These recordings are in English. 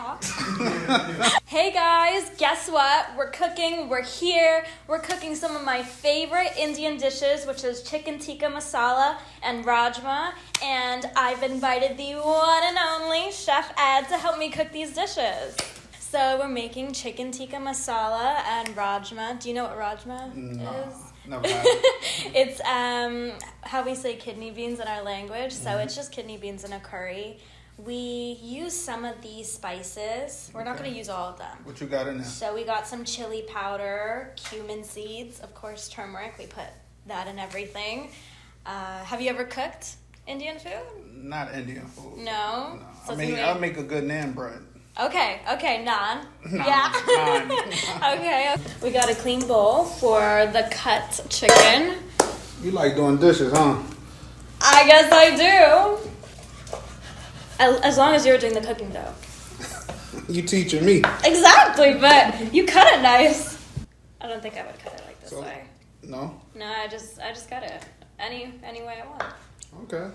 talk. Hey guys, guess what? We're cooking. We're here. We're cooking some of my favorite Indian dishes, which is chicken tikka masala and rajma. And I've invited the one and only Chef Ed to help me cook these dishes. So we're making chicken tikka masala and rajma. Do you know what rajma is? Never had it. It's how we say kidney beans in our language. So it's just kidney beans in a curry. We use some of these spices. We're not going to use all of them. What you got in there? So we got some chili powder, cumin seeds, of course turmeric. We put that in everything. Have you ever cooked Indian food? Not Indian food. No? No. So I make a good naan bread. Okay, naan. Naan, Yeah. naan. Okay. We got a clean bowl for the cut chicken. You like doing dishes, huh? I guess I do. As long as you're doing the cooking though. You teaching me. Exactly, but you cut it nice. I don't think I would cut it like this way. No? No, I just cut it any way I want. Okay.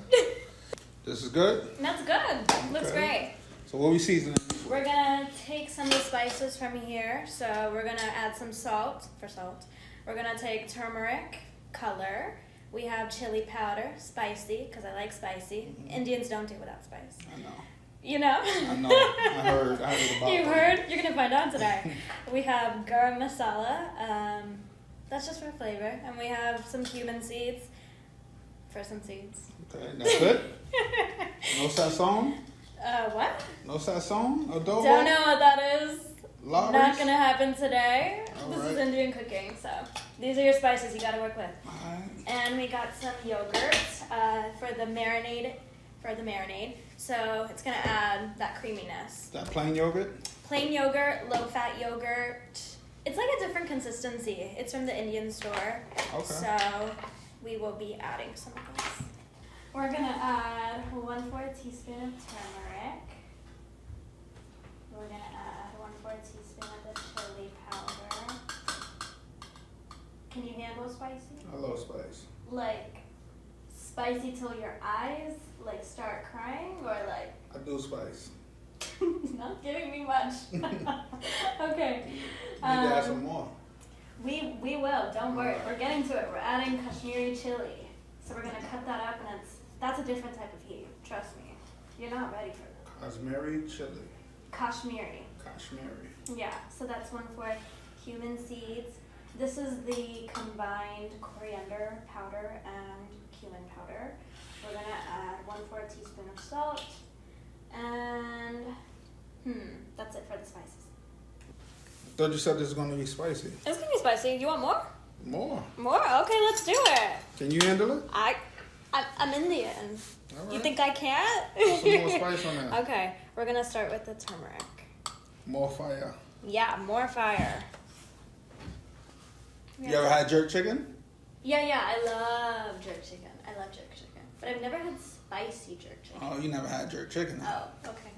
This is good? That's good. Looks Okay. great. So what we seasoning? We're gonna take some of the spices from here. So we're gonna add some salt for salt. We're gonna take turmeric, color. We have chili powder, spicy, because I like spicy. Indians don't do without spice. I know. You know? I know. I heard about You that. heard? You're gonna find out today. We have garam masala. That's just for flavor. And we have some cumin seeds for some seeds. Okay, that's good. No sazon? What? No sazon? Adobo? Don't know what that is. Lard? Not gonna happen today. All This is right. Indian cooking, so these are your spices you gotta work with. Alright. And we got some yogurt for the marinade. So it's gonna add that creaminess. That plain yogurt? Plain yogurt, low-fat yogurt. It's like a different consistency. It's from the Indian store. Okay. So we will be adding some of this. We're gonna add 1/4 teaspoon of turmeric. We're gonna add 1/4 teaspoon of the chili powder. Can you handle spicy? I love spice. Like spicy till your eyes like start crying, or like I do spice. not giving me much. Okay. You need to add some more. We will. Don't worry. We're getting to it. We're adding Kashmiri chili, so we're gonna cut that up, and that's a different type of heat. Trust me. You're not ready for that. Kashmiri chili. Kashmiri. Kashmiri. Yeah. So that's 1/4 cumin seeds. This is the combined coriander powder and cumin powder. We're gonna add 1/4 teaspoon of salt, and that's it for the spices. I thought you said this is going to be spicy. It's gonna be spicy. You want more? More. More? Okay, let's do it. Can you handle it? I'm Indian. All right. You think I can't? Put some more spice on there. Okay, we're gonna start with the turmeric. More fire. Yeah, more fire. You ever had jerk chicken? Yeah, I love jerk chicken. But I've never had spicy jerk chicken. Oh, you never had jerk chicken? Oh, okay.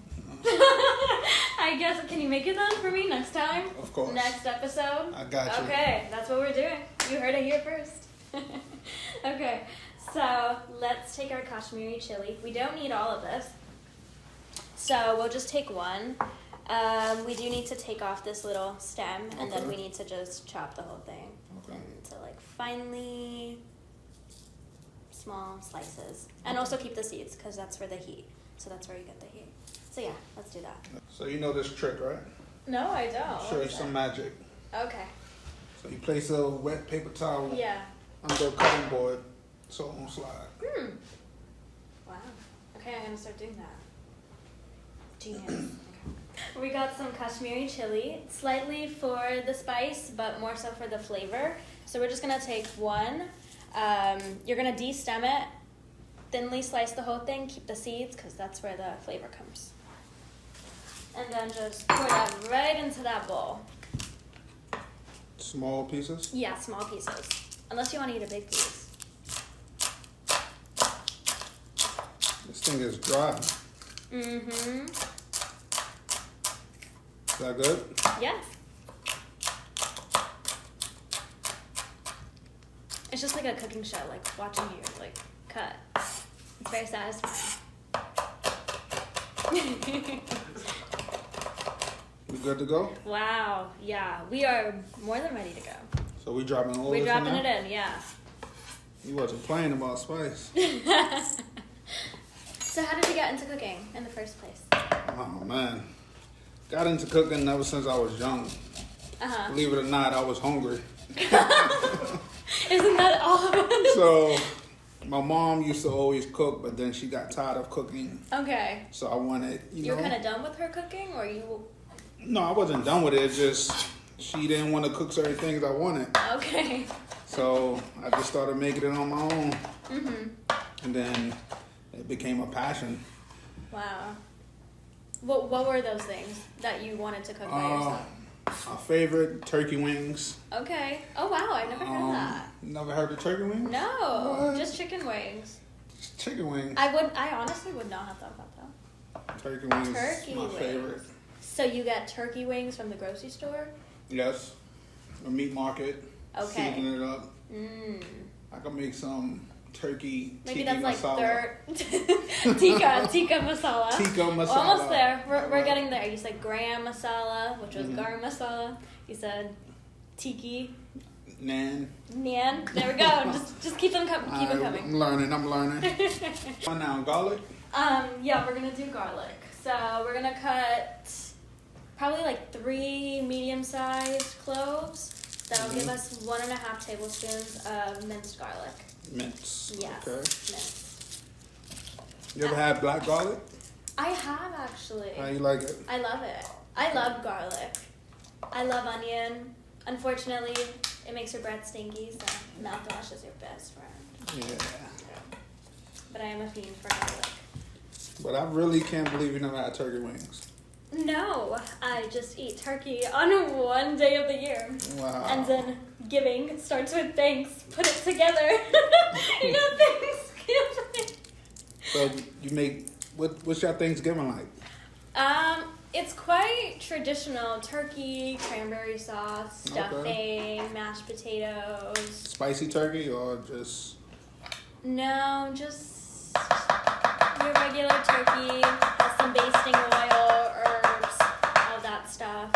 I guess, can you make it then for me next time? Of course. Next episode? I got you. Okay, that's what we're doing. You heard it here first. Okay, so let's take our Kashmiri chili. We don't need all of this. So we'll just take one. We do need to take off this little stem, and then Okay. we need to just chop the whole thing Okay. into like finely small slices. And also keep the seeds, because that's for the heat. So that's where you get the heat. So yeah, let's do that. So you know this trick, right? No, I don't. I'll show you some magic. Okay. So you place a wet paper towel Yeah. under a cutting board so it won't slide. Wow. Okay, I'm gonna start doing that. Genius. Okay. We got some Kashmiri chili, slightly for the spice, but more so for the flavor. So we're just gonna take one. You're gonna de-stem it, thinly slice the whole thing, keep the seeds, because that's where the flavor comes. And then just pour that right into that bowl. Small pieces? Yeah, small pieces. Unless you want to eat a big piece. This thing is dry. Mm-hmm. Is that good? Yeah. It's just like a cooking show, like watching you like cut. It's very satisfying. We good to go? Wow. Yeah, we are more than ready to go. So we dropping all We're this dropping in it there? in, yeah. You wasn't playing about spice. So how did you get into cooking in the first place? Oh man, got into cooking ever since I was young. Believe it or not, I was hungry. Isn't that all? So my mom used to always cook, but then she got tired of cooking. Okay. So I wanted, You were kind of done with her cooking, or you? No, I wasn't done with it. It's just she didn't want to cook certain things I wanted. Okay. So I just started making it on my own. And then it became a passion. Wow. What were those things that you wanted to cook by yourself? My favorite, turkey wings. Okay. Oh wow, I never heard that. Never heard of turkey wings? No, What? just chicken wings. Just chicken wings. I honestly would not have thought about that. Turkey wings Turkey is my wings. favorite. So you get turkey wings from the grocery store? Yes. A meat market. Okay. Season it up. I can make some turkey Maybe tiki that's masala. like tikka masala. Tikka masala. Almost there. We're getting there. You said gram masala, which was garam masala. You said tiki. Naan. Naan. There we go. Just keep them coming. Keep them coming. I'm learning. On now, garlic. Yeah, we're gonna do garlic. So we're gonna cut probably like 3 medium-sized cloves. That'll give us 1.5 tablespoons of minced garlic. Mince. Yes. Okay. Minced. You ever had black garlic? I have actually. How you like it? I love it. I love garlic. I love onion. Unfortunately, it makes your breath stinky, so mouthwash is your best friend. Yeah. But I am a fiend for garlic. But I really can't believe you never had turkey wings. No, I just eat turkey on one day of the year. Wow. And then giving starts with thanks. Put it together. You know, Thanksgiving. So you make, what's your Thanksgiving like? It's quite traditional. Turkey, cranberry sauce, stuffing, mashed potatoes. Spicy turkey or just? No, just your regular turkey. Has some basting oil, herbs, all that stuff.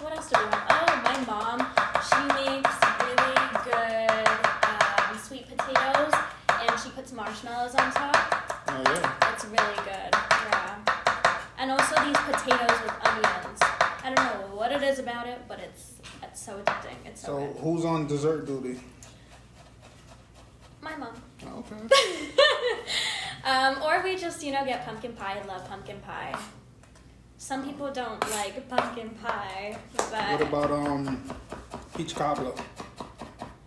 What else do we have? Oh, my mom, she makes really good sweet potatoes, and she puts marshmallows on top. Oh yeah. It's really good, yeah. And also these potatoes with onions. I don't know what it is about it, but it's so addicting. It's so good. Who's on dessert duty? My mom. Oh, okay. Or we just, get pumpkin pie. I love pumpkin pie. Some people don't like pumpkin pie, but... What about peach cobbler?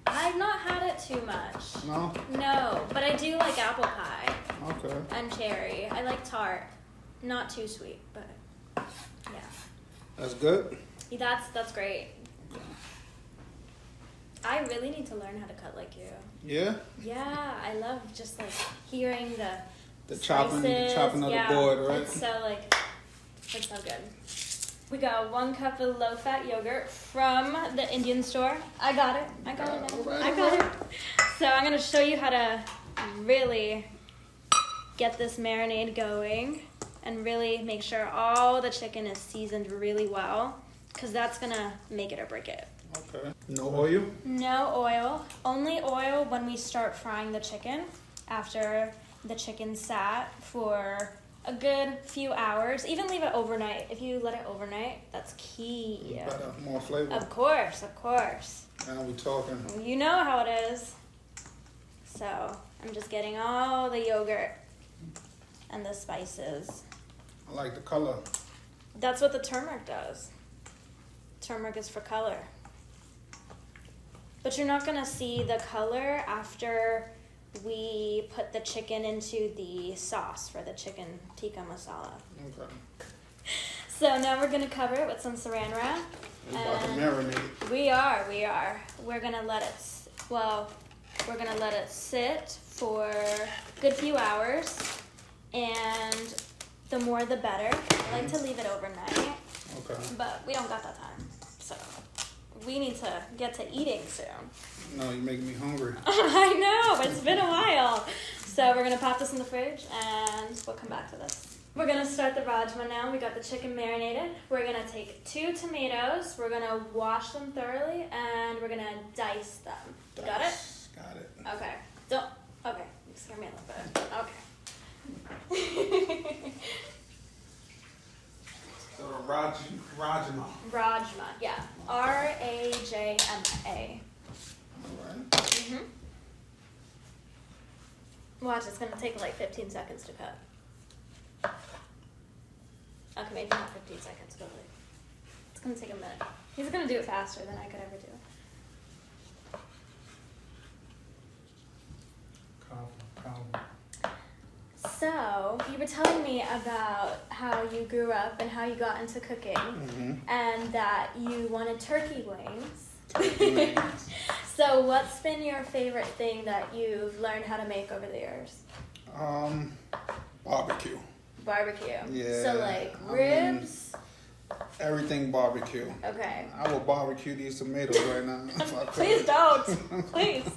I've not had it too much. No? No, but I do like apple pie. Okay. And cherry. I like tart. Not too sweet, but yeah. That's good? That's great. I really need to learn how to cut like you. Yeah? Yeah, I love just like hearing the chopping of yeah, the board, right? It's so good. We got 1 cup of low-fat yogurt from the Indian store. I got it. I got it. So I'm gonna show you how to really get this marinade going and really make sure all the chicken is seasoned really well, because that's gonna make it or break it. Okay. No oil? No oil. Only oil when we start frying the chicken after the chicken sat for a good few hours. Even leave it overnight. If you let it overnight, that's key. Better, more flavor. Of course. Now we talking. You know how it is. So I'm just getting all the yogurt and the spices. I like the color. That's what the turmeric does. Turmeric is for color. But you're not gonna see the color after we put the chicken into the sauce for the chicken tikka masala. Okay. So now we're gonna cover it with some saran wrap. We're about to marinate. We are. We're gonna let it sit for a good few hours, and the more the better. I like to leave it overnight. Okay. But we don't got that time, so we need to get to eating soon. No, you're making me hungry. I know, it's been a while. So we're gonna pop this in the fridge and we'll come back to this. We're gonna start the rajma now. We got the chicken marinated. We're gonna take 2 tomatoes. We're gonna wash them thoroughly and we're gonna dice them. Got it? Got it. Okay. Okay. You scared me a little bit. Okay. So rajma. Rajma, yeah. Rajma. Alright. Mhm. Watch, it's gonna take like 15 seconds to cut. Okay, maybe not 15 seconds, but like, it's gonna take a minute. He's gonna do it faster than I could ever do. So, you were telling me about how you grew up and how you got into cooking, and that you wanted turkey wings. So, what's been your favorite thing that you've learned how to make over the years? Barbecue. Barbecue. Yeah. So, like ribs? Everything barbecue. Okay. I will barbecue these tomatoes right now. If I could. Please don't. Please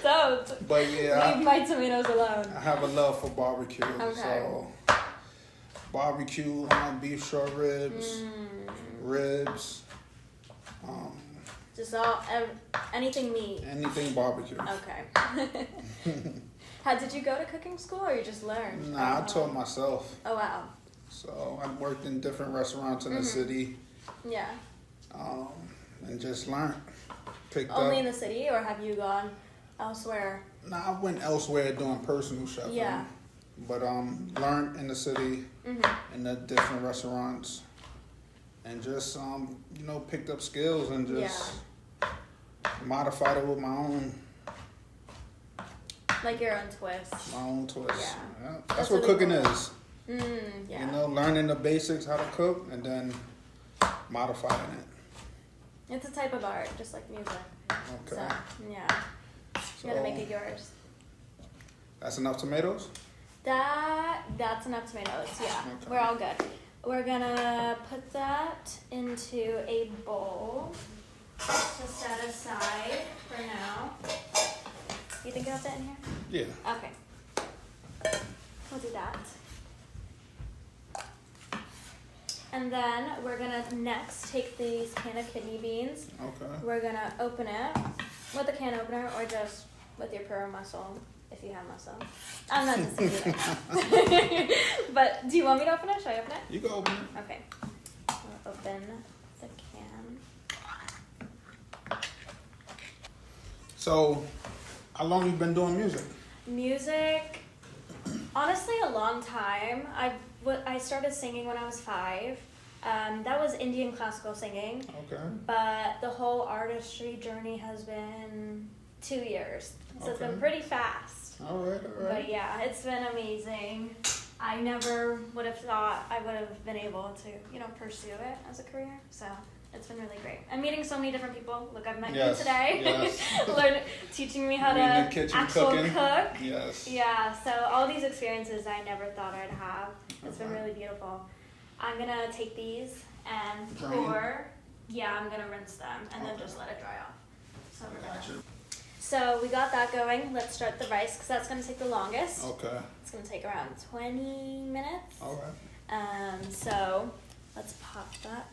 don't. But yeah. Leave my tomatoes alone. I have a love for barbecue. Okay. So, barbecue, beef short ribs, ribs. Just anything meat. Anything barbecue. Okay. Did you go to cooking school or you just learned? Nah, I taught myself. Oh, wow. So I worked in different restaurants in the city. Yeah. And just learned. Picked Only up. in the city, or have you gone elsewhere? Nah, I went elsewhere doing personal chefing. Yeah. But learned in the city, in the different restaurants, and just picked up skills and just modified it with my own. Like your own twist. My own twist. Yeah. That's what really cooking cool. is. Yeah. Learning the basics, how to cook, and then modifying it. It's a type of art, just like music. Okay. So, yeah. You gotta make it yours. That's enough tomatoes? That's enough tomatoes, yeah. Okay. We're all good. We're gonna put that into a bowl to set aside for now. You think it'll fit in here? Yeah. Okay. We'll do that. And then we're gonna next take these can of kidney beans. Okay. We're gonna open it with a can opener or just with your pure muscle, if you have muscle. I'm not just saying that. But do you want me to open it? Should I open it? You can open it. Okay. We'll open the can. So, how long you been doing music? Music, honestly, a long time. I started singing when I was 5. That was Indian classical singing. Okay. But the whole artistry journey has been 2 years. So It's been pretty fast. All right. But yeah, it's been amazing. I never would have thought I would have been able to, pursue it as a career. So it's been really great. I'm meeting so many different people. Look, I've met you today. Yes. Teaching me how to cooking. cook. Yes. Yeah, so all these experiences I never thought I'd have. It's been really beautiful. I'm going to take these and pour. Yeah, I'm going to rinse them and then just let it dry off. So we got that going. Let's start the rice because that's going to take the longest. Okay. It's going to take around 20 minutes. All right. So let's pop that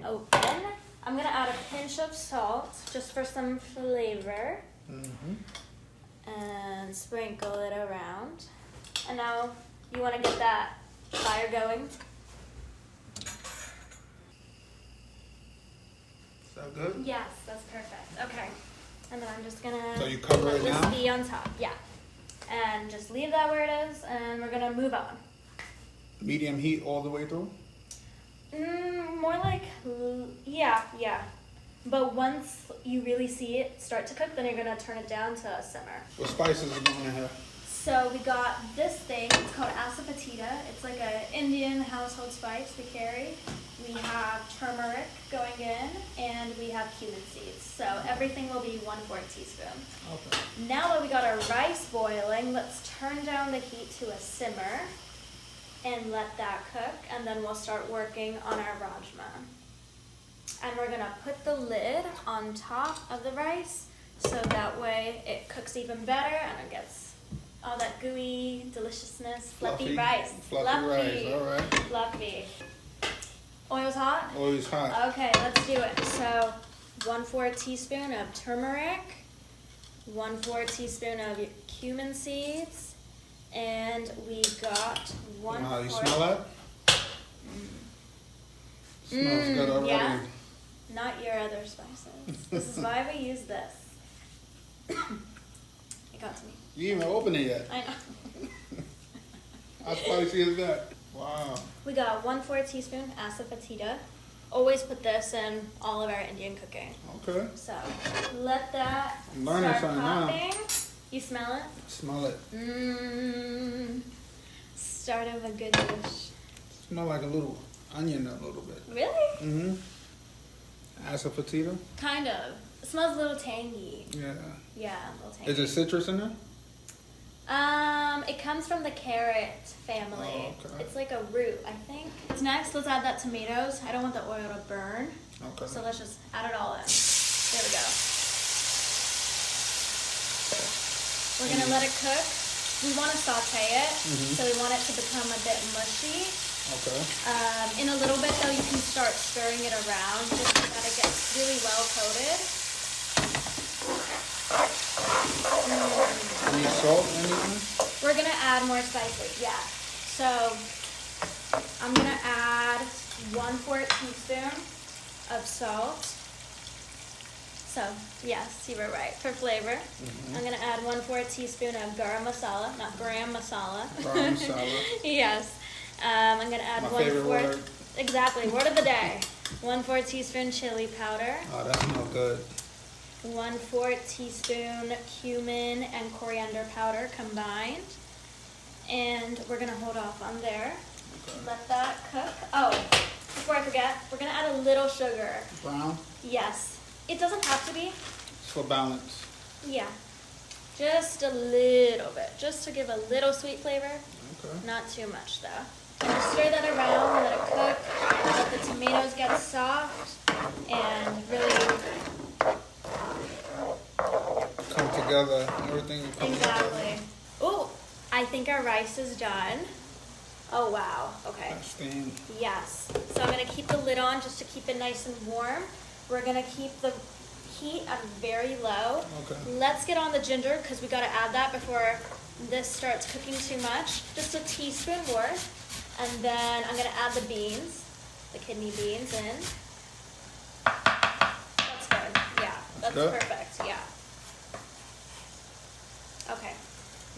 open. I'm going to add a pinch of salt just for some flavor. And sprinkle it around. And now you want to get that fire going. Is that good? Yes, that's perfect. Okay. And then I'm just going to So you cover it now? let this be on top. Yeah. And just leave that where it is and we're going to move on. Medium heat all the way through? More like, yeah. But once you really see it start to cook, then you're going to turn it down to simmer. What spices are going in here? So we got this thing, it's called asafetida. It's like an Indian household spice we carry. We have turmeric going in, and we have cumin seeds. So everything will be 1/4 teaspoon. Okay. Now that we got our rice boiling, let's turn down the heat to a simmer and let that cook, and then we'll start working on our rajma. And we're gonna put the lid on top of the rice so that way it cooks even better and it gets all that gooey deliciousness. Fluffy rice. Fluffy rice, all right. Fluffy. Oil's hot? Oil's hot. Okay, let's do it. So 1/4 teaspoon of turmeric, 1/4 teaspoon of cumin seeds, and we got 1/4. Wow, you smell that? Smells good already. Yeah. Not your other spices. This is why we use this. It got to me. You didn't even open it yet. I know. How spicy is that? Wow. We got 1/4 teaspoon asafoetida. Always put this in all of our Indian cooking. Okay. So let that I'm learning start something now. popping. You smell it? Smell it. Start of a good dish. Smell like a little onion a little bit. Really? Mm-hmm. Asafoetida? Kind of. It smells a little tangy. Yeah. Yeah, a little tangy. Is there citrus in there? It comes from the carrot family. Oh, okay. It's like a root, I think. Next, let's add that tomatoes. I don't want the oil to burn. Okay. So let's just add it all in. There we go. We're gonna let it cook. We want to saute it, so we want it to become a bit mushy. Okay. In a little bit though, you can start stirring it around just so that it gets really well coated. Any salt, anything? We're gonna add more spices, yeah. So I'm gonna add 1/4 teaspoon of salt. So yes, you were right, for flavor. I'm gonna add 1/4 teaspoon of garam masala, not gram masala. Garam masala. Yes. I'm gonna add My 1/4. favorite word. Exactly, word of the day. 1/4 teaspoon chili powder. Oh, that smells good. 1/4 teaspoon cumin and coriander powder combined. And we're gonna hold off on there. Okay. Let that cook. Oh, before I forget, we're gonna add a little sugar. Brown? Yes. It doesn't have to be. It's for balance. Yeah. Just a little bit. Just to give a little sweet flavor. Okay. Not too much though. And stir that around, let it cook, let the tomatoes get soft, and really Come together. Everything comes exactly. Ooh, I think our rice is done. Oh wow, okay. together. Steam. Yes. So I'm gonna keep the lid on just to keep it nice and warm. We're gonna keep the heat at very low. Okay. Let's get on the ginger because we gotta add that before this starts cooking too much. Just a teaspoon worth. And then I'm gonna add the beans, the kidney beans in. That's good, yeah, that's good? perfect, yeah. Okay,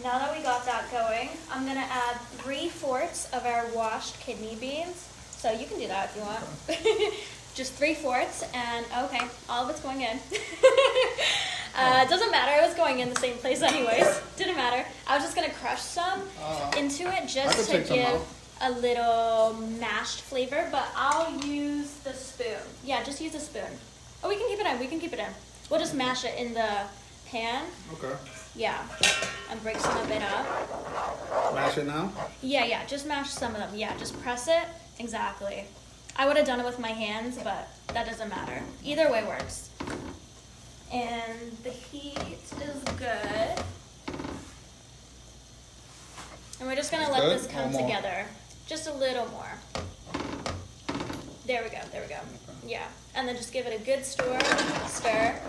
now that we got that going, I'm gonna add 3/4 of our washed kidney beans. So you can do that if you want. Okay. Just 3/4, and okay, all of it's going in. It doesn't matter, it was going in the same place anyways. Didn't matter. I was just gonna crush some into it just to give a little mashed flavor, but I'll use the spoon. Yeah, just use a spoon. Oh, we can keep it in, we can keep it in. We'll just mash it in the pan. Okay. Yeah, and break some of it up. Mash it now? Yeah, just mash some of them. Yeah, just press it. Exactly. I would have done it with my hands, but that doesn't matter. Either way works. And the heat is good. And we're just gonna let this come together. Just a little more. There we go, there we go. Okay. Yeah, and then just give it a good stir. Stir.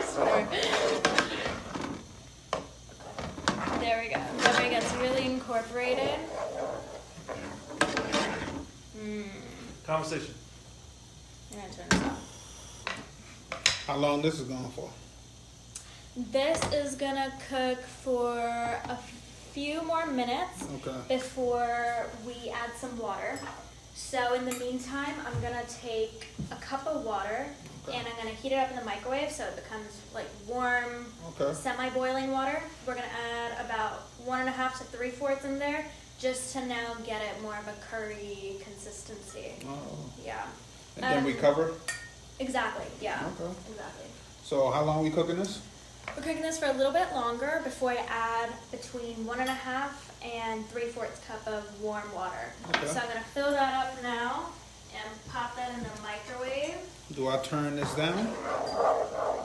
Stir. There we go. That way it gets really incorporated. Conversation. I'm gonna turn this off. How long this is going for? This is gonna cook for a few more minutes before we add some water. So in the meantime, I'm gonna take a cup of water and I'm gonna heat it up in the microwave so it becomes like warm, semi-boiling water. We're gonna add about 1.5 to 3/4 in there just to now get it more of a curry consistency. Oh. Yeah. And then we cover? Exactly, yeah. Okay. Exactly. So how long are we cooking this? We're cooking this for a little bit longer before I add between 1.5 and 3/4 cup of warm water. Okay. So I'm gonna fill that up now and pop that in the microwave. Do I turn this down?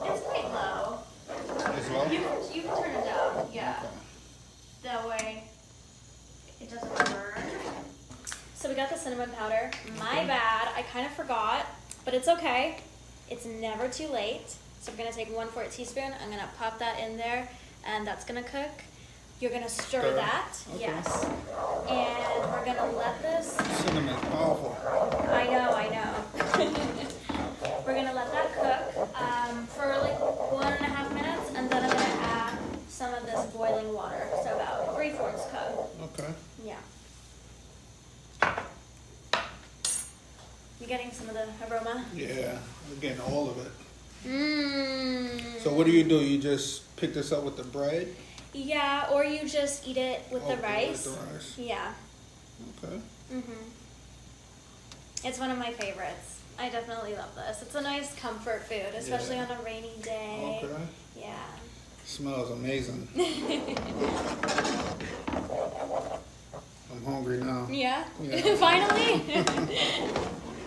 It's quite low. It's low? You can turn it down, yeah. Okay. That way it doesn't burn. So we got the cinnamon powder. My bad, I kind of forgot, but it's okay. It's never too late. So we're gonna take 1/4 teaspoon. I'm gonna pop that in there, and that's gonna cook. You're gonna stir that, yes. And we're gonna let this. Cinnamon's powerful. I know. We're gonna let that cook for like 1.5 minutes, and then I'm gonna add some of this boiling water, so about 3/4 cup. Okay. Yeah. You getting some of the aroma? Yeah, I'm getting all of it. Mmm. So what do? You just pick this up with the bread? Yeah, or you just eat it with the rice. With the rice. Yeah. Okay. It's one of my favorites. I definitely love this. It's a nice comfort food, especially on a rainy day. Okay. Yeah. Smells amazing. I'm hungry now. Yeah? Yeah. Finally?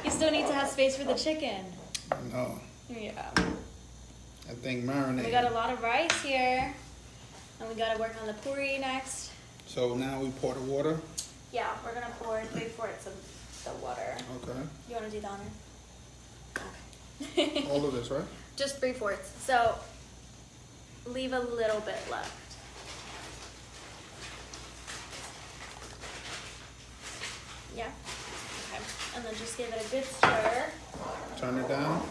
You still need to have space for the chicken. No. Yeah. I think marinade. We got a lot of rice here. And we gotta work on the puri next. So now we pour the water? Yeah, we're gonna pour 3/4 of the water. Okay. You wanna do the honor? Okay. All of this, right? Just 3/4. So leave a little bit left. Yeah. Okay. And then just give it a good stir. Turn it down.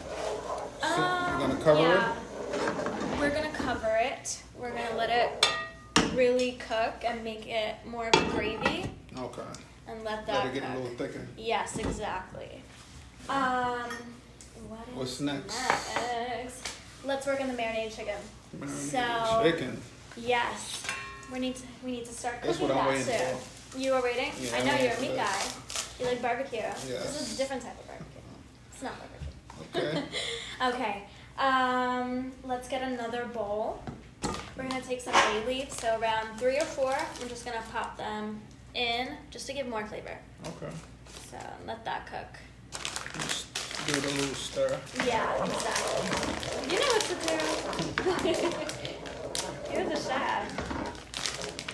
You're gonna cover it? We're gonna cover it. We're gonna let it really cook and make it more of a gravy. Okay. And let that Let it get cook. a little thicker. Yes, exactly. What's next? Let's work on the marinated chicken. Marinated chicken. Yes. We need to start That's cooking what I'm that waiting soon. for. You are waiting? Yeah, I know I'm you're a waiting meat for guy. You like barbecue. Yes. This is a different type of barbecue. It's not barbecue. Okay. Okay. Let's get another bowl. We're gonna take some bay leaves, so around 3 or 4. I'm just gonna pop them in just to give more flavor. Okay. So let that cook. Just do a little stir. Yeah, exactly. You know what to do. You're the chef.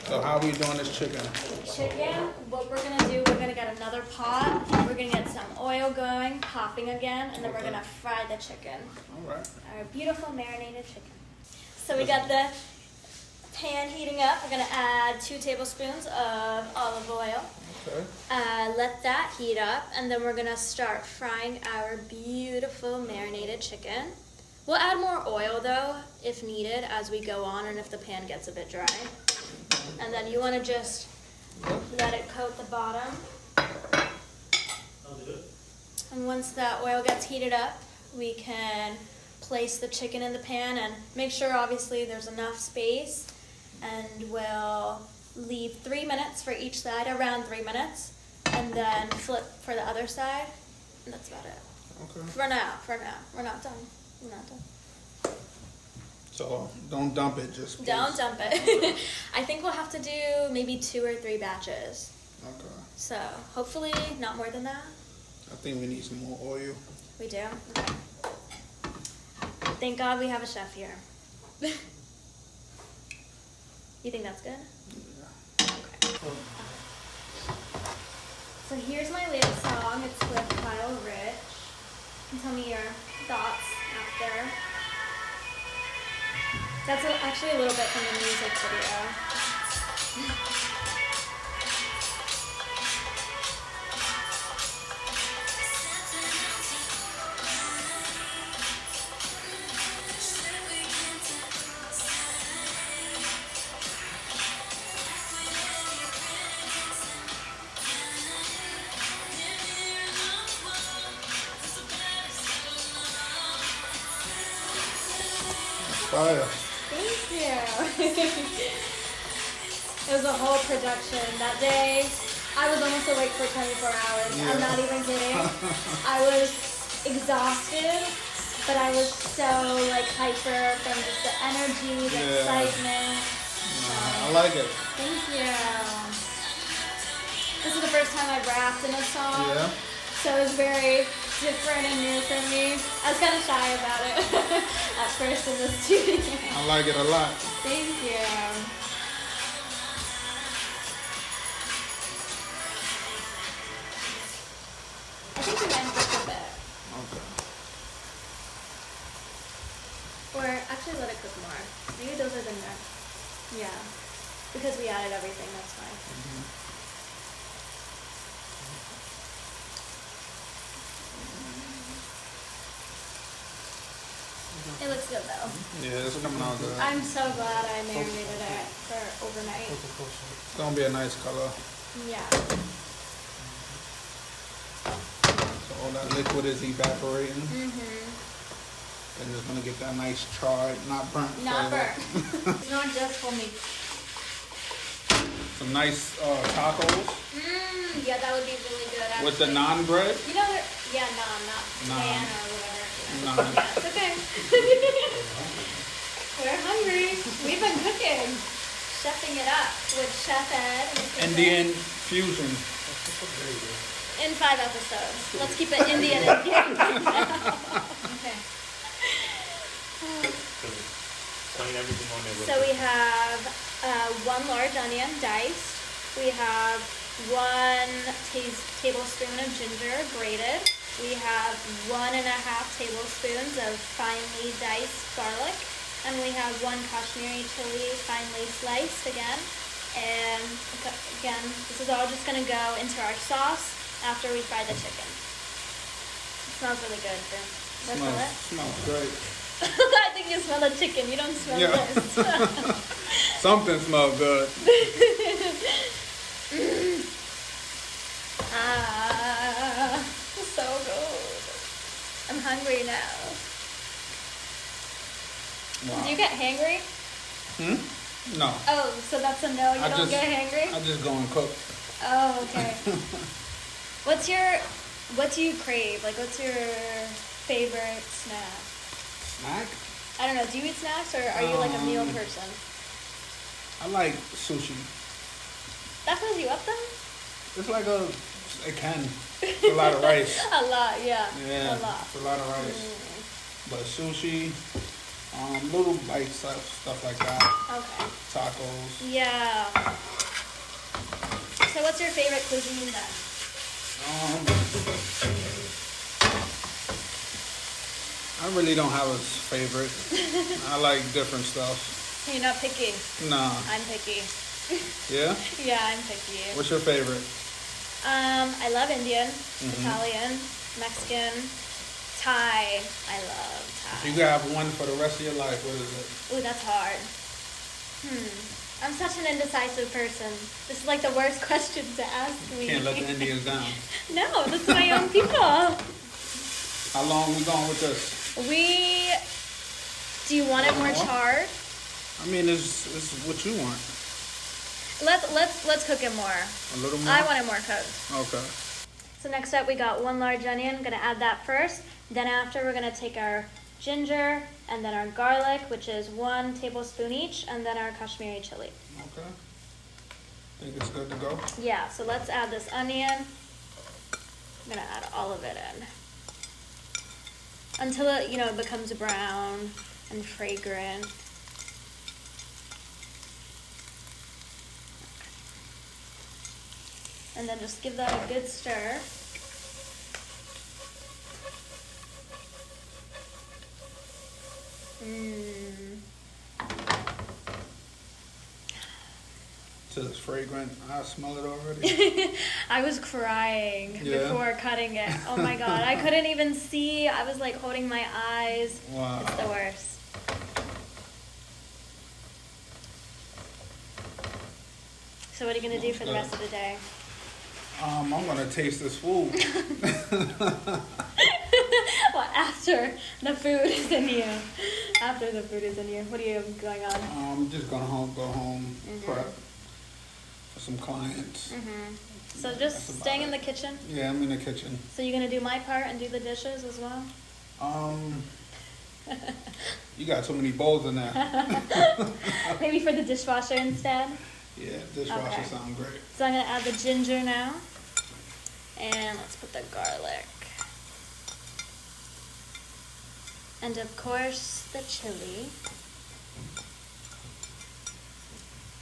So how are we doing this chicken? Chicken, what we're gonna do, we're gonna get another pot. We're gonna get some oil going, popping again, and then we're gonna fry the chicken. All right. Our beautiful marinated chicken. So we got the pan heating up. We're gonna add 2 tablespoons of olive oil. Okay. Let that heat up, and then we're gonna start frying our beautiful marinated chicken. We'll add more oil though, if needed, as we go on, and if the pan gets a bit dry. And then you wanna just let it coat the bottom. And once that oil gets heated up, we can place the chicken in the pan and make sure obviously there's enough space, and we'll leave 3 minutes for each side, around 3 minutes, and then flip for the other side, and that's about it. Okay. For now, we're not done. So don't dump it, just please. Don't dump it. I think we'll have to do maybe 2 or 3 batches. Okay. So hopefully not more than that. I think we need some more oil. We do? Okay. Thank God we have a chef here. You think that's good? Yeah. Okay. So here's my latest song. It's with Kyle Rich. You can tell me your thoughts after. That's actually a little bit from the music video. Fire. Thank you. It was a whole production. That day, I was almost awake for 24 hours. Yeah. I'm not even kidding. I was exhausted, but I was so like hyper from just the energy, the excitement. I like it. Thank you. This is the first time I've rapped in a song. Yeah. So it was very different and new for me. I was kind of shy about it at first in the studio. I like it a lot. Thank you. think we might cook a bit. Okay. Or actually let it cook more. Maybe those are the next. Yeah. Because we added everything, that's fine. It looks good though. Yeah, it's coming out good. I'm so glad I marinated it for overnight. It's gonna be a nice color. Yeah. So all that liquid is evaporating. And it's gonna get that nice charred, not burnt. Not flavor. burnt. It's not just for me. Some nice tacos Yeah, that would be really good actually. with the naan bread. You know, yeah, not Naan. pan or whatever. Naan. Yeah, it's okay. We're hungry. We've been cooking. Chefing it up with Chef Ed. Indian fusion. In 5 episodes. Let's keep it Indian in here. Okay. So we have 1 large onion diced. We have 1 tablespoon of ginger grated. We have 1.5 tablespoons of finely diced garlic. And we have 1 Kashmiri chili finely sliced again. And again, this is all just gonna go into our sauce after we fry the chicken. It smells really good. Smells great. I think you smell the chicken. You don't smell this. Something smells good. So good. I'm hungry now. Wow. Do you get hangry? No. Oh, so that's a no. You don't get hangry? I just go and cook. Oh, okay. What do you crave? Like, what's your favorite snack? Snack? I don't know. Do you eat snacks or are you like a meal person? I like sushi. That fills you up then? It's like it can. It's a lot of rice. A lot, yeah. Yeah, A lot. it's a lot of rice. But sushi, little bite stuff like that. Okay. Tacos. Yeah. So what's your favorite cuisine then? I really don't have a favorite. I like different stuff. You're not picky? Nah. I'm picky. Yeah? Yeah, I'm picky. What's your favorite? I love Indian, Italian, Mexican, Thai. I love Thai. If you could have one for the rest of your life, what is it? Ooh, that's hard. I'm such an indecisive person. This is like the worst question to ask me. Can't let the Indians down. No, this is my own people. How long we going with this? Do you want it more charred? I mean, it's what you want. Let's cook it more. A little more? I want it more cooked. Okay. So next up we got 1 large onion. I'm gonna add that first. Then after we're gonna take our ginger and then our garlic, which is 1 tablespoon each, and then our Kashmiri chili. Okay. Think it's good to go? Yeah, so let's add this onion. I'm gonna add all of it in. Until it, it becomes brown and fragrant. And then just give that a good stir. It's fragrant. I smell it already. I was crying before cutting it. Oh my god, I couldn't even see. I was like holding my eyes. Wow. It's the worst. So what are you going to do for the rest of the day? I'm going to taste this food. Well, after the food is in you. After the food is in you. What are you going on? I'm just going to go home, prep for some clients. So just staying in the kitchen? Yeah, I'm in the kitchen. So you're going to do my part and do the dishes as well? You got so many bowls in there. Maybe for the dishwasher instead? Yeah, dishwasher sounds great. So I'm going to add the ginger now. And let's put the garlic. And of course, the chili.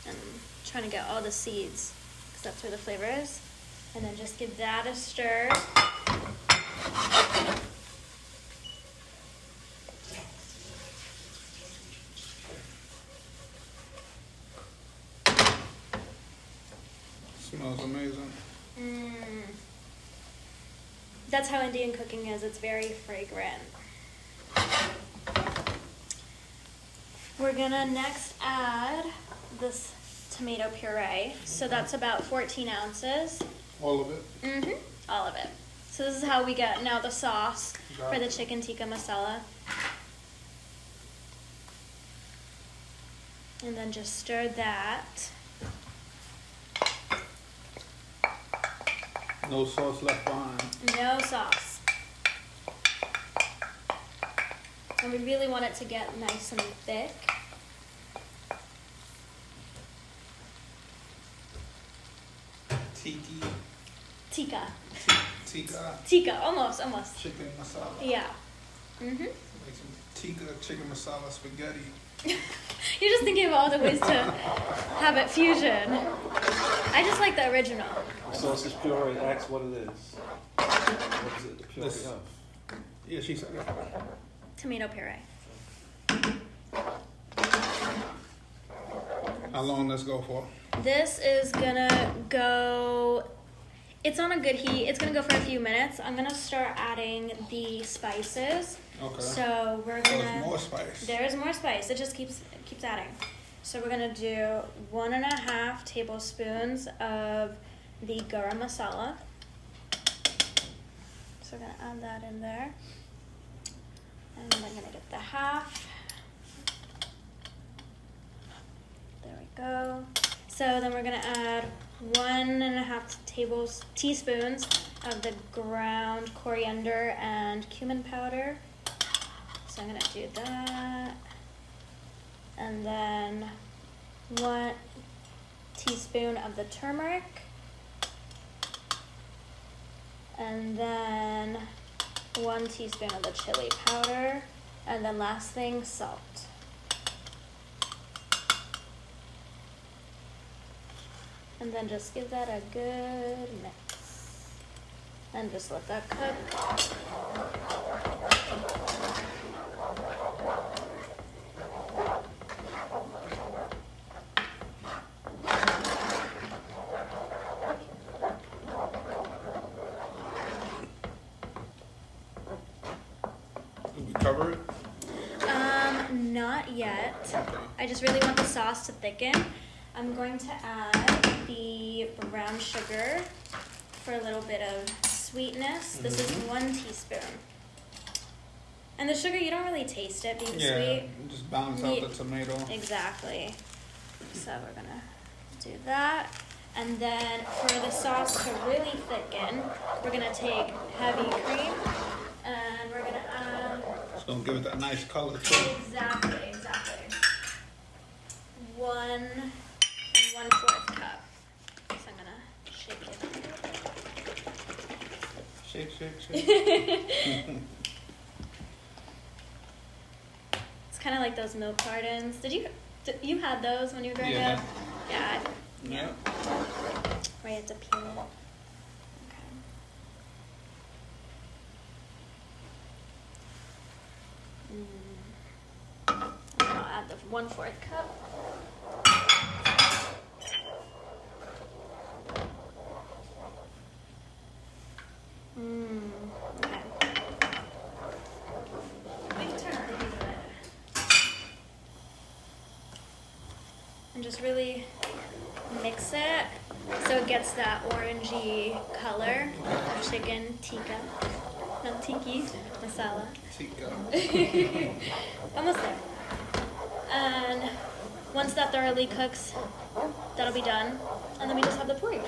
And I'm trying to get all the seeds, because that's where the flavor is. And then just give that a stir. Smells amazing. That's how Indian cooking is. It's very fragrant. We're gonna next add this tomato puree. So that's about 14 ounces. All of it? All of it. So this is how we get now the sauce for the chicken tikka masala. And then just stir that. No sauce left behind. No sauce. And we really want it to get nice and thick. Tikka. Tikka, almost. Chicken masala. Yeah. Make some tikka chicken masala spaghetti. You're just thinking of all the ways to have it fusion. I just like the original. Sausage puree, ask what it is. What is it, the puree of? Yeah, she said it. Tomato puree. How long does this go for? This is gonna go, it's on a good heat. It's gonna go for a few minutes. I'm gonna start adding the spices. Okay. So we're gonna. There's more spice. There's more spice. It just keeps adding. So we're gonna do 1.5 tablespoons of the garam masala. So we're gonna add that in there. And I'm gonna get the half. There we go. So then we're gonna add 1.5 teaspoons of the ground coriander and cumin powder. So I'm gonna do that. And then 1 teaspoon of the turmeric. And then 1 teaspoon of the chili powder. And then last thing, salt. And then just give that a good mix. And just let that cook. Did we cover it? Not yet. I just really want the sauce to thicken. I'm going to add the brown sugar for a little bit of sweetness. This is 1 teaspoon. And the sugar, you don't really taste it being sweet. Just balance out the tomato. Exactly. So we're gonna do that. And then for the sauce to really thicken, we're gonna take heavy cream and we're gonna add. It's gonna give it that nice color too. Exactly. 1 1/4 cup. So I'm gonna shake it. Shake. It's kind of like those milk cartons. You had those when you were growing up? Yeah. Yeah. Where you have to peel it. Okay. And I'll add the 1/4 cup. Okay. We can turn up the heat a bit. And just really mix it so it gets that orangey color of chicken tikka. Not tiki, masala. Tikka. Almost there. And once that thoroughly cooks, that'll be done. And then we just have the puri.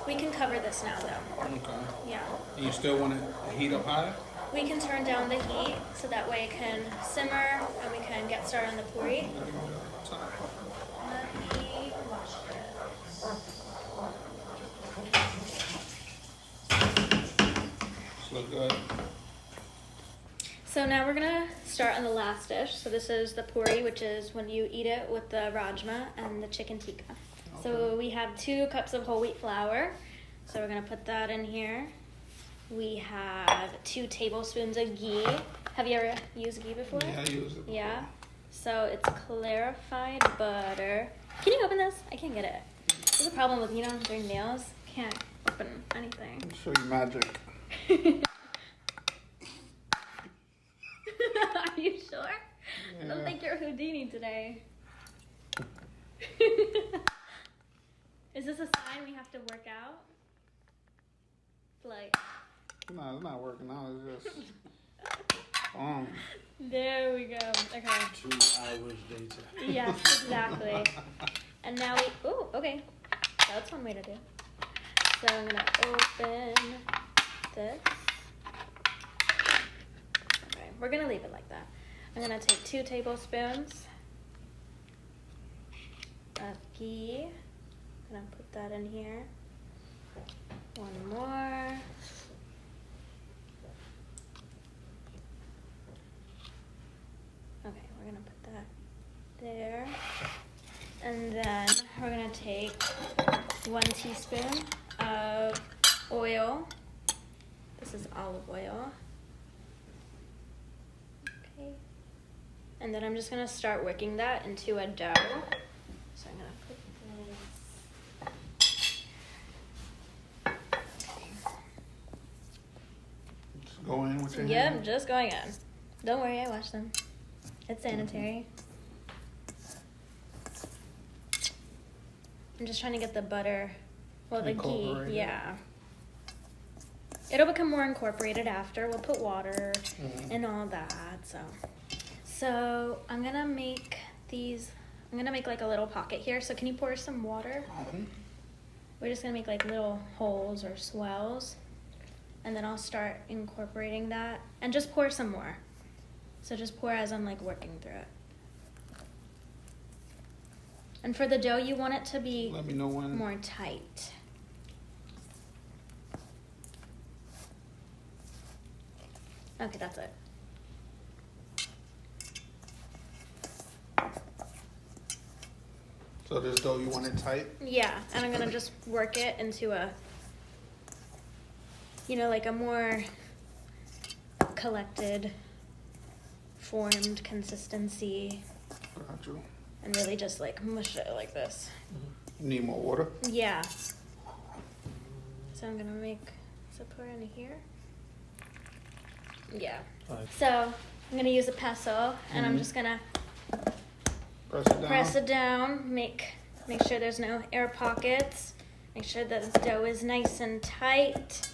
We can cover this now though. Okay. Yeah. And you still want it to heat up high? We can turn down the heat so that way it can simmer and we can get started on the puri. Let me wash This look good. So now we're gonna start on the last dish. So this is the puri, which is when you eat it with the rajma and the chicken tikka. So we have 2 cups of whole wheat flour. So we're gonna put that in here. We have 2 tablespoons of ghee. Have you ever used ghee before? Yeah, I use it before. Yeah. So it's clarified butter. Can you open this? I can't get it. There's a problem with, during meals, can't open anything. I'll show you magic. Are you sure? Yeah. I don't think you're Houdini today. Is this a sign we have to work out? Like. No, it's not working out. It's just. There we go. Okay. 2 hours later. Yes, exactly. And now we. Ooh, okay. That's one way to do. So I'm gonna open this. Okay, we're gonna leave it like that. I'm gonna take 2 tablespoons of ghee. I'm gonna put that in here. 1 more. Okay, we're gonna put that there. And then we're gonna take 1 teaspoon of oil. This is olive oil. Okay. And then I'm just gonna start working that into a dough. So I'm gonna put this. Just go in with your Yep, hand. just going in. Don't worry, I washed them. It's sanitary. I'm just trying to get the butter, the ghee, Incorporated. yeah. It'll become more incorporated after. We'll put water and all that, So I'm gonna make like a little pocket here. So can you pour some water? We're just gonna make like little holes or swells. And then I'll start incorporating that. And just pour some more. So just pour as I'm like working through it. And for the dough, you want it to be Let me know when. more tight. Okay, that's it. So this dough, you want it tight? Yeah, and I'm gonna just work it into a, like a more collected, formed consistency. Got you. And really just like mush it like this. You need more water? Yeah. So I'm gonna pour in here. Yeah. Fine. So I'm gonna use a pestle, and I'm just gonna Press it down. make sure there's no air pockets. Make sure that the dough is nice and tight.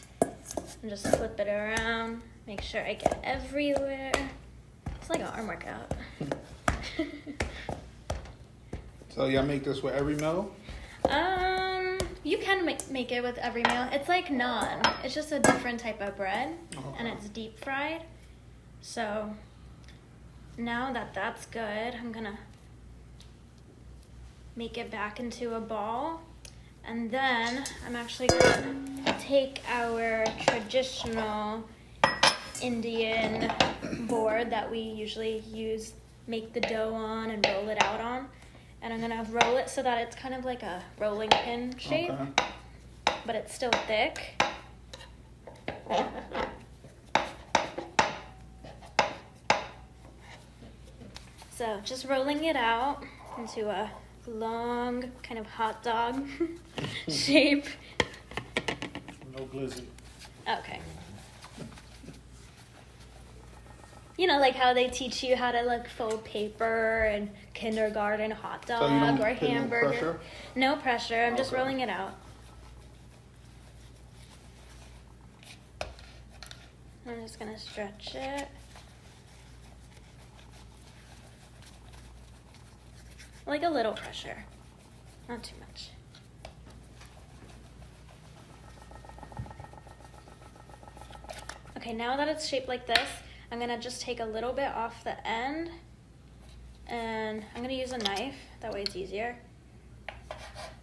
And just flip it around. Make sure I get everywhere. It's like an arm workout. So y'all make this with every meal? You can make it with every meal. It's like naan. It's just a different type of bread, and it's deep fried. So now that that's good, I'm gonna make it back into a ball, and then I'm actually gonna take our traditional Indian board that we usually make the dough on and roll it out on. And I'm gonna roll it so that it's kind of like a rolling pin shape, but it's still thick. So just rolling it out into a long kind of hot dog shape. No glizzy. Okay. Like how they teach you how to like fold paper and kindergarten hot dog So you don't or put hamburger. No pressure? No pressure. I'm just Okay. rolling it out. I'm just gonna stretch it. Like a little pressure, not too much. Okay, now that it's shaped like this, I'm gonna just take a little bit off the end, and I'm gonna use a knife, that way it's easier.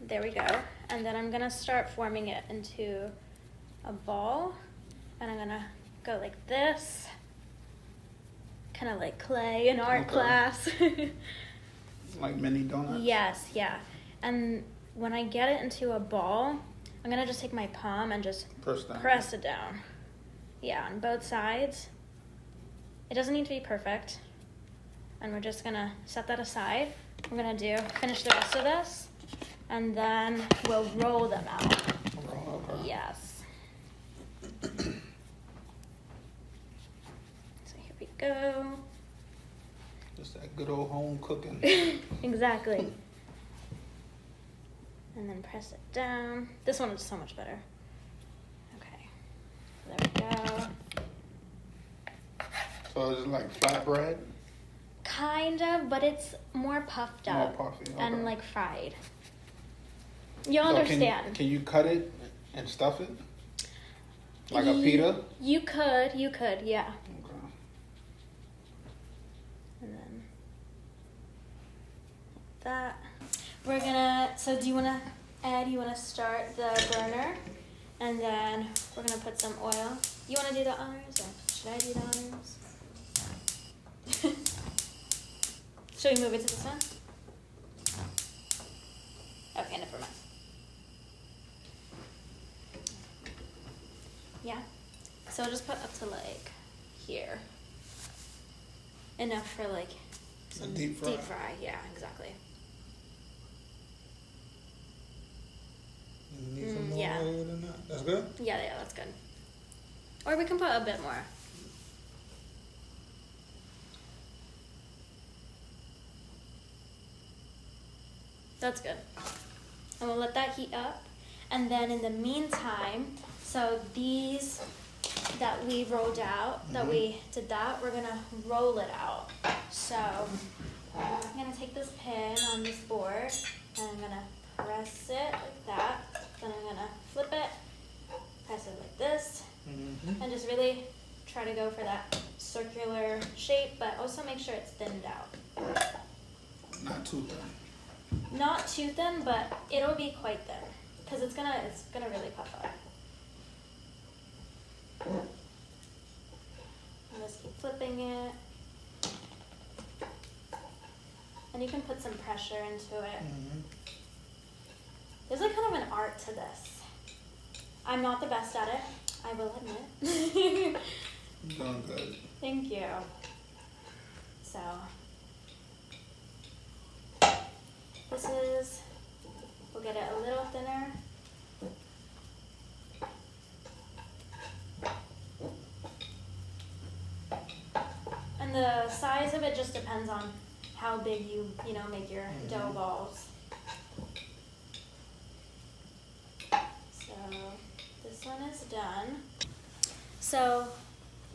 There we go. And then I'm gonna start forming it into a ball, and I'm gonna go like this, kind of like clay in art class. Like mini donuts? Yes, yeah. And when I get it into a ball, I'm gonna just take my palm and just press it down. Yeah, on both sides. It doesn't need to be perfect. And we're just gonna set that aside. We're gonna finish the rest of this, and then we'll roll them out. Okay. Yes. So here we go. Just that good old home cooking. Exactly. And then press it down. This one is so much better. Okay. There we go. So is it like flatbread? Kind of, but it's more puffed up. More puffy, okay. And like fried. You'll understand. Can you cut it and stuff it? Like a pita? You could, yeah. Okay. And then like that. We're gonna, so do you wanna start the burner? And then we're gonna put some oil. You wanna do the honors, or should I do the honors? Should we move it to this one? Okay, never mind. Yeah. So I'll just put up to like here. Enough for like some deep fry. Deep fry, yeah, exactly. You need some more oil than that? That's good? Yeah, that's good. Or we can put a bit more. That's good. And we'll let that heat up. And then in the meantime, so these that we rolled out, that we did that, we're gonna roll it out. So I'm gonna take this pin on this board and I'm gonna press it like that. Then I'm gonna flip it, press it like this, and just really try to go for that circular shape, but also make sure it's thinned out. Not too thin. Not too thin, but it'll be quite thin because it's gonna really puff up. And just keep flipping it, and you can put some pressure into it. There's like kind of an art to this. I'm not the best at it, I will admit. You're doing good. Thank you. So. We'll get it a little thinner. And the size of it just depends on how big you make your dough balls. So this one is done. So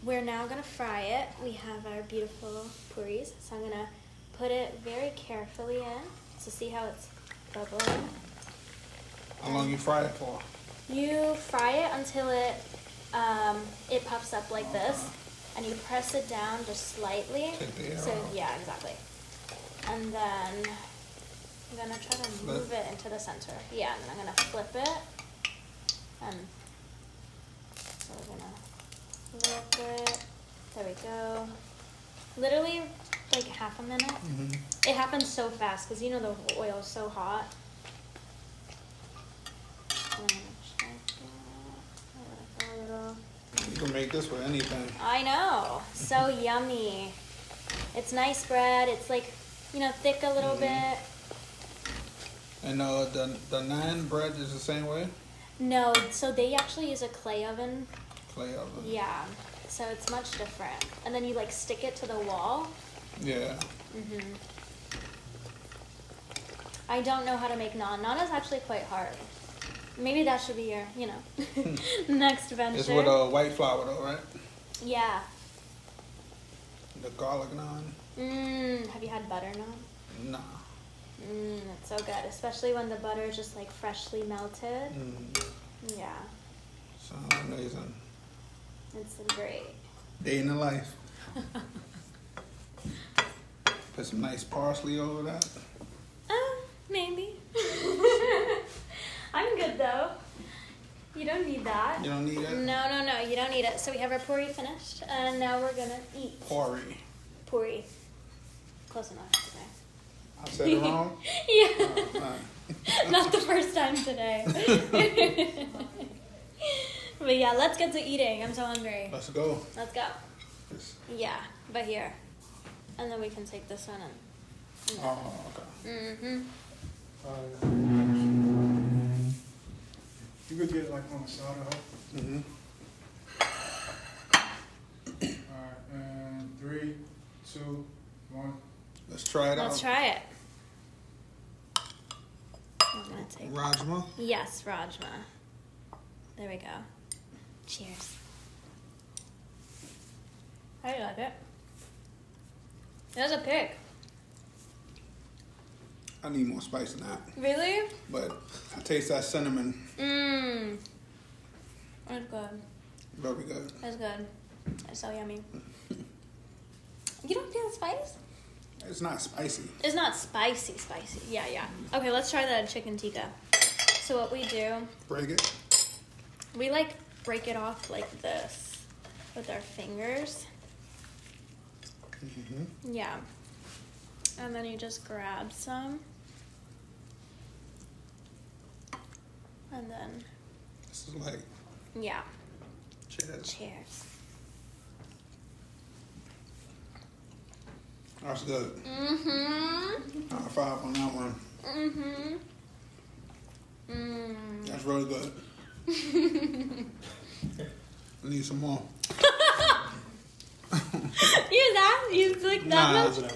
we're now gonna fry it. We have our beautiful puris. So I'm gonna put it very carefully in. So see how it's bubbling? How long you fry it for? You fry it until it puffs up like this, and you press it down just slightly. Take the air so off. Yeah, exactly. And then I'm gonna try to move it into the center. Yeah, and then I'm gonna flip it, and so we're gonna flip it. There we go. Literally like half a minute. It happens so fast because the oil is so hot. You can make this with anything. I know. So yummy. It's nice bread. It's like, thick a little bit. And the naan bread is the same way? No, so they actually use a clay oven. Clay oven. Yeah. So it's much different. And then you like stick it to the wall. Yeah. I don't know how to make naan. Naan is actually quite hard. Maybe that should be your, next venture. It's with white flour though, right? Yeah. The garlic naan. Have you had butter naan? Nah. It's so good, especially when the butter is just like freshly melted. Yeah. Sounds amazing. It's great. Day in the life. Put some nice parsley over that. Maybe. I'm good though. You don't need that. You don't need it? No, you don't need it. So we have our puri finished, and now we're gonna eat. Puri. Close enough. Okay. I said it wrong? Yeah. Not the first time today. But yeah, let's get to eating. I'm so hungry. Let's go. Let's go. Yeah, but here. And then we can take this one and... Oh, okay. You could get it like on the side of her. Mm-hmm. Alright, and 3, 2, 1. Let's try it out. Let's try it. I'm gonna take... Rajma. Yes, rajma. There we go. Cheers. How do you like it? It was a pick. I need more spice than that. Really? But I taste that cinnamon. Mmm. It's good. Very good. It's good. It's so yummy. You don't feel the spice? It's not spicy. It's not spicy. Yeah. Okay, let's try the chicken tikka. So what we do, Break it. we like break it off like this with our fingers. Mm-hmm. Yeah. And then you just grab some. And then, This is like, yeah. cheers. Cheers. That's good. Mm-hmm. High five on that one. Mm-hmm. Mm. That's really good. I need some more. You that? You like that much?